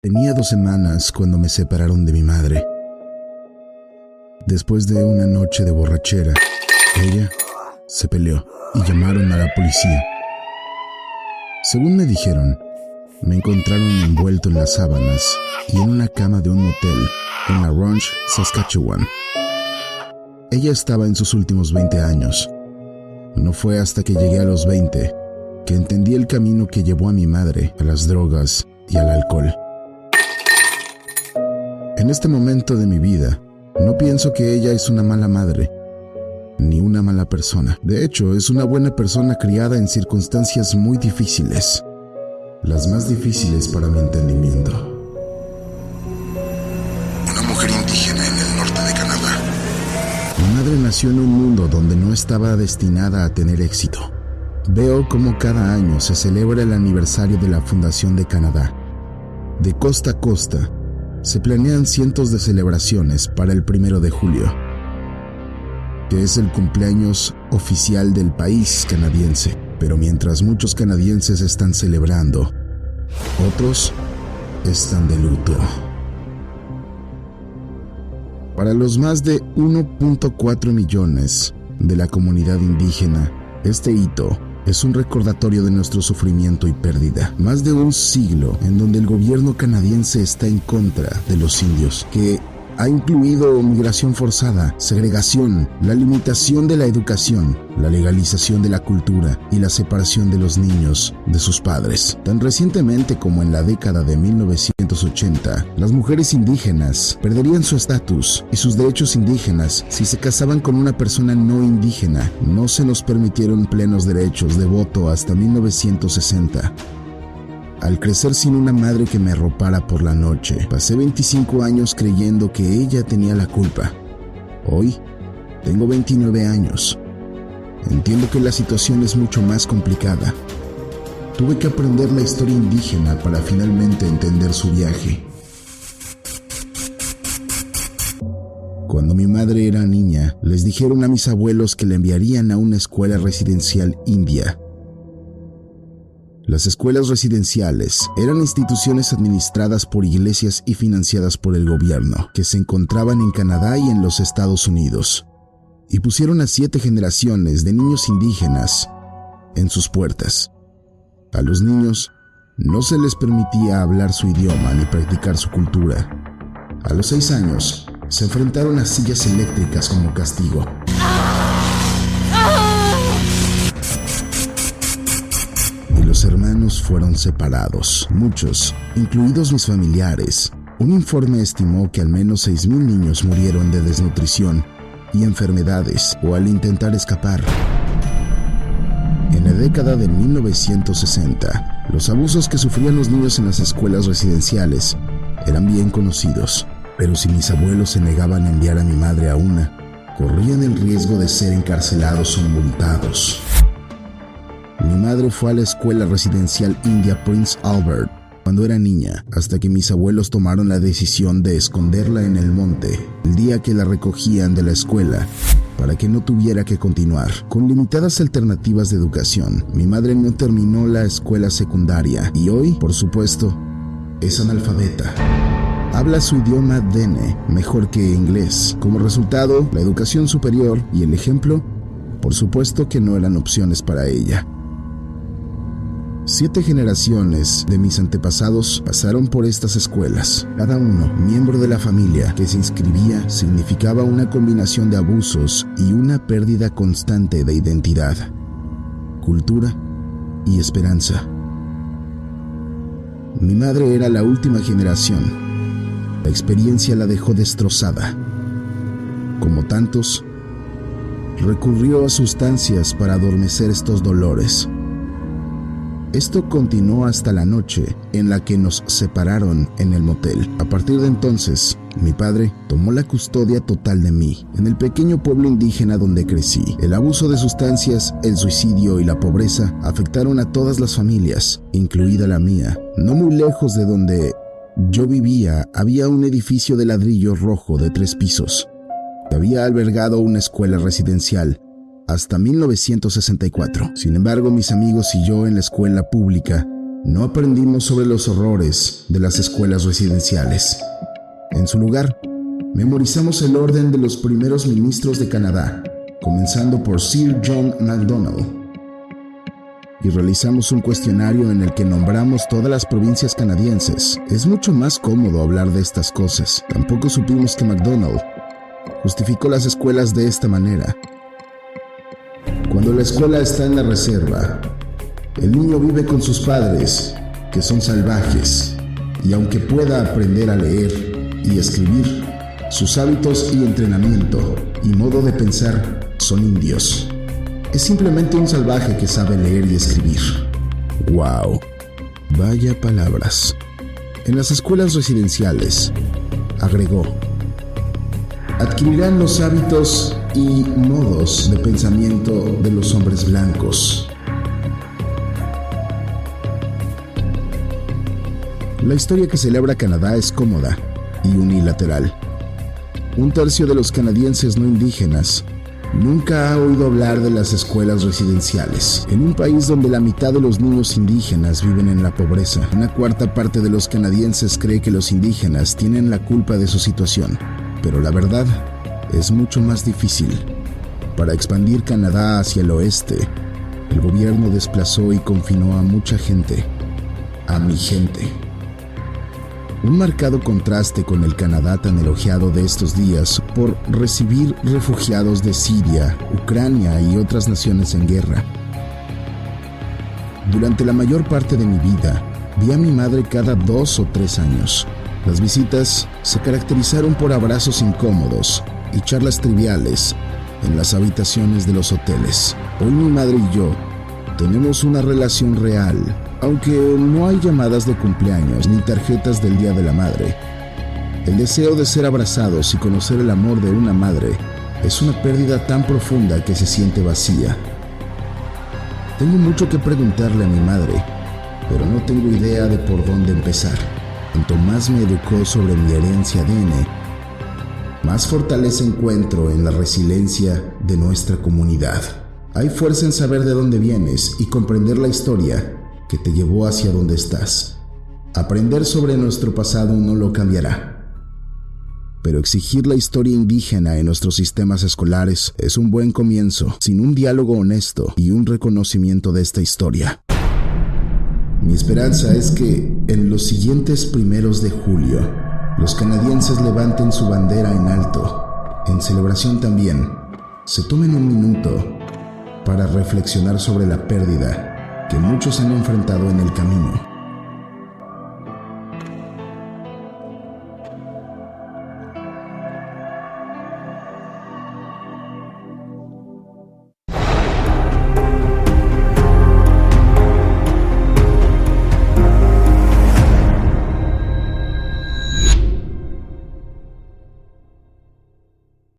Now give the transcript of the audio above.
Tenía 2 semanas cuando me separaron de mi madre. Después de una noche de borrachera, ella se peleó y llamaron a la policía. Según me dijeron, me encontraron envuelto en las sábanas y en una cama de un motel en La Ronge, Saskatchewan. Ella estaba en sus últimos 20 años. No fue hasta que llegué a los 20 que entendí el camino que llevó a mi madre a las drogas y al alcohol. En este momento de mi vida, no pienso que ella es una mala madre, ni una mala persona. De hecho, es una buena persona criada en circunstancias muy difíciles, las más difíciles para mi entendimiento. Una mujer indígena en el norte de Canadá. Mi madre nació en un mundo donde no estaba destinada a tener éxito. Veo cómo cada año se celebra el aniversario de la fundación de Canadá. De costa a costa, se planean cientos de celebraciones para el 1 de julio, que es el cumpleaños oficial del país canadiense. Pero mientras muchos canadienses están celebrando, otros están de luto. Para los más de 1.4 millones de la comunidad indígena, este hito es un recordatorio de nuestro sufrimiento y pérdida. Más de un siglo en donde el gobierno canadiense está en contra de los indios, que ha incluido migración forzada, segregación, la limitación de la educación, la legalización de la cultura y la separación de los niños de sus padres. Tan recientemente como en la década de 1980, las mujeres indígenas perderían su estatus y sus derechos indígenas si se casaban con una persona no indígena. No se nos permitieron plenos derechos de voto hasta 1960. Al crecer sin una madre que me arropara por la noche, pasé 25 años creyendo que ella tenía la culpa. Hoy, tengo 29 años. Entiendo que la situación es mucho más complicada. Tuve que aprender la historia indígena para finalmente entender su viaje. Cuando mi madre era niña, les dijeron a mis abuelos que la enviarían a una escuela residencial india. Las escuelas residenciales eran instituciones administradas por iglesias y financiadas por el gobierno, que se encontraban en Canadá y en los Estados Unidos, y pusieron a 7 generaciones de niños indígenas en sus puertas. A los niños no se les permitía hablar su idioma ni practicar su cultura. A los 6 años, se enfrentaron a sillas eléctricas como castigo. Los hermanos fueron separados, muchos, incluidos mis familiares. Un informe estimó que al menos 6,000 niños murieron de desnutrición y enfermedades o al intentar escapar. En la década de 1960, los abusos que sufrían los niños en las escuelas residenciales eran bien conocidos, pero si mis abuelos se negaban a enviar a mi madre a una, corrían el riesgo de ser encarcelados o multados. Mi madre fue a la escuela residencial india Prince Albert cuando era niña, hasta que mis abuelos tomaron la decisión de esconderla en el monte el día que la recogían de la escuela para que no tuviera que continuar. Con limitadas alternativas de educación, mi madre no terminó la escuela secundaria y hoy, por supuesto, es analfabeta. Habla su idioma Dene mejor que inglés. Como resultado, la educación superior y el ejemplo, por supuesto que no eran opciones para ella. 7 generaciones de mis antepasados pasaron por estas escuelas. Cada uno, miembro de la familia que se inscribía, significaba una combinación de abusos y una pérdida constante de identidad, cultura y esperanza. Mi madre era la última generación. La experiencia la dejó destrozada. Como tantos, recurrió a sustancias para adormecer estos dolores. Esto continuó hasta la noche en la que nos separaron en el motel. A partir de entonces, mi padre tomó la custodia total de mí. En el pequeño pueblo indígena donde crecí, el abuso de sustancias, el suicidio y la pobreza afectaron a todas las familias, incluida la mía. No muy lejos de donde yo vivía, había un edificio de ladrillo rojo de 3 pisos. Había albergado una escuela residencial hasta 1964. Sin embargo, mis amigos y yo en la escuela pública No aprendimos sobre los horrores de las escuelas residenciales. En su lugar, memorizamos el orden de los primeros ministros de Canadá, comenzando por Sir John Macdonald, y realizamos un cuestionario en el que nombramos todas las provincias canadienses. Es mucho más cómodo hablar de estas cosas. Tampoco supimos que Macdonald justificó las escuelas de esta manera. Cuando la escuela está en la reserva, el niño vive con sus padres, que son salvajes, y aunque pueda aprender a leer y escribir, sus hábitos y entrenamiento y modo de pensar son indios. Es simplemente un salvaje que sabe leer y escribir. ¡Wow! Vaya palabras. En las escuelas residenciales, agregó, adquirirán los hábitos y modos de pensamiento de los hombres blancos. La historia que celebra Canadá es cómoda y unilateral. Un tercio de los canadienses no indígenas nunca ha oído hablar de las escuelas residenciales. En un país donde la mitad de los niños indígenas viven en la pobreza, una cuarta parte de los canadienses cree que los indígenas tienen la culpa de su situación. Pero la verdad es mucho más difícil. Para expandir Canadá hacia el oeste, el gobierno desplazó y confinó a mucha gente, a mi gente. Un marcado contraste con el Canadá tan elogiado de estos días por recibir refugiados de Siria, Ucrania y otras naciones en guerra. Durante la mayor parte de mi vida, vi a mi madre cada 2 o 3 años. Las visitas se caracterizaron por abrazos incómodos y charlas triviales en las habitaciones de los hoteles. Hoy mi madre y yo tenemos una relación real, aunque no hay llamadas de cumpleaños ni tarjetas del Día de la Madre. El deseo de ser abrazados y conocer el amor de una madre es una pérdida tan profunda que se siente vacía. Tengo mucho que preguntarle a mi madre, pero no tengo idea de por dónde empezar. Cuanto más me educó sobre mi herencia ADN, más fortaleza encuentro en la resiliencia de nuestra comunidad. Hay fuerza en saber de dónde vienes y comprender la historia que te llevó hacia donde estás. Aprender sobre nuestro pasado no lo cambiará, pero exigir la historia indígena en nuestros sistemas escolares es un buen comienzo, sin un diálogo honesto y un reconocimiento de esta historia. Mi esperanza es que en los siguientes 1 de julio, los canadienses levanten su bandera en alto. En celebración también, se tomen un minuto para reflexionar sobre la pérdida que muchos han enfrentado en el camino.